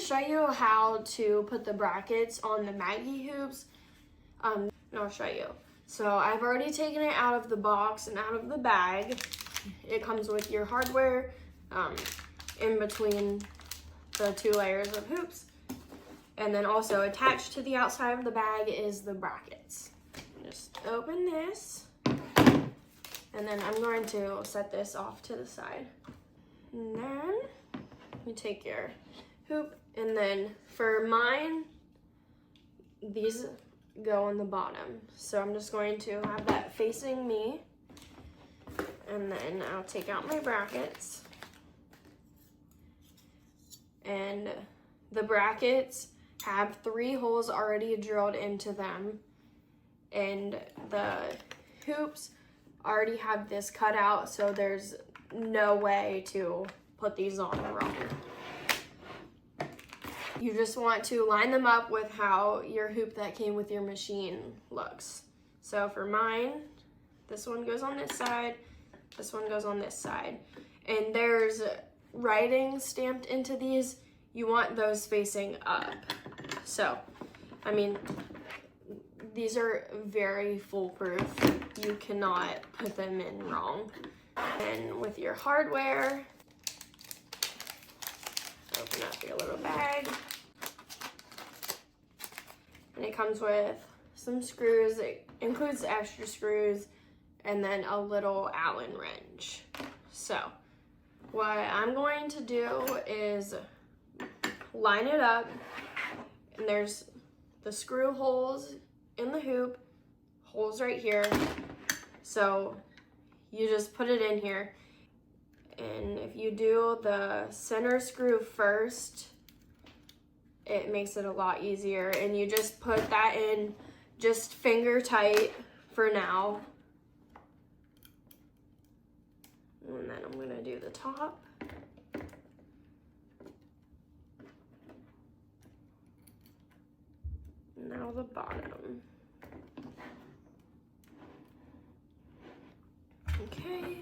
show you how to put the brackets on the Maggie hoops. And I'll show you. So I've already taken it out of the box and out of the bag. It comes with your hardware in between the 2 layers of hoops. And then also attached to the outside of the bag is the brackets. Just open this. And then I'm going to set this off to the side. And then you take your hoop, and then for mine, these go on the bottom. So I'm just going to have that facing me, and then I'll take out my brackets. And the brackets have 3 holes already drilled into them, and the hoops already have this cut out, so there's no way to put these on wrong. You just want to line them up with how your hoop that came with your machine looks. So for mine, this one goes on this side, this one goes on this side. And there's writing stamped into these. You want those facing up. So, I mean, these are very foolproof. You cannot put them in wrong. And with your hardware, open up your little bag. And it comes with some screws. It includes extra screws and then a little Allen wrench. So what I'm going to do is line it up, and there's the screw holes in the hoop, holes right here. So you just put it in here, and if you do the center screw first, it makes it a lot easier. And you just put that in just finger tight for now. And then I'm gonna do the top. Now the bottom. Okay.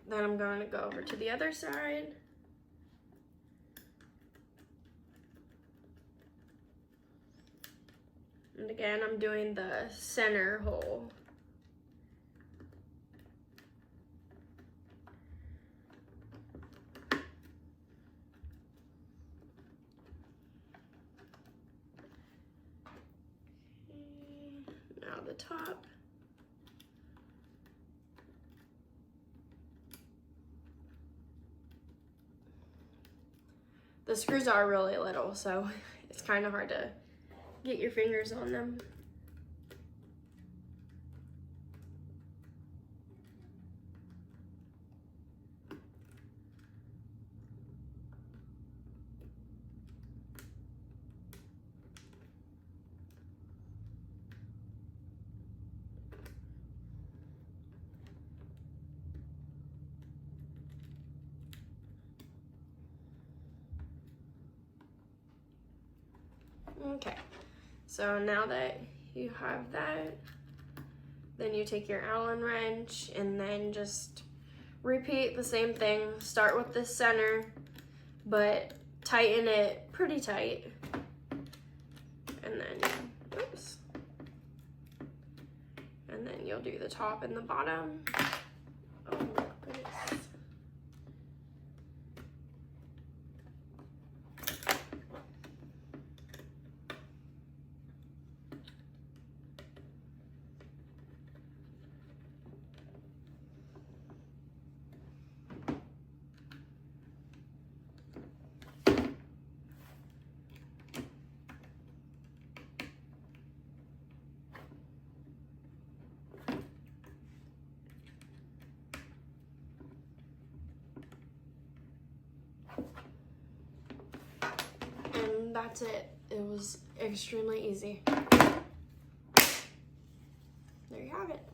Then I'm going to go over to the other side. And again, I'm doing the center hole. Now the top. The screws are really little, so it's kind of hard to get your fingers on them. Okay, so now that you have that, then you take your Allen wrench and then just repeat the same thing. Start with the center, but tighten it pretty tight. And then, oops. And then you'll do the top and the bottom. Oh my goodness. And that's it. It was extremely easy. There you have it.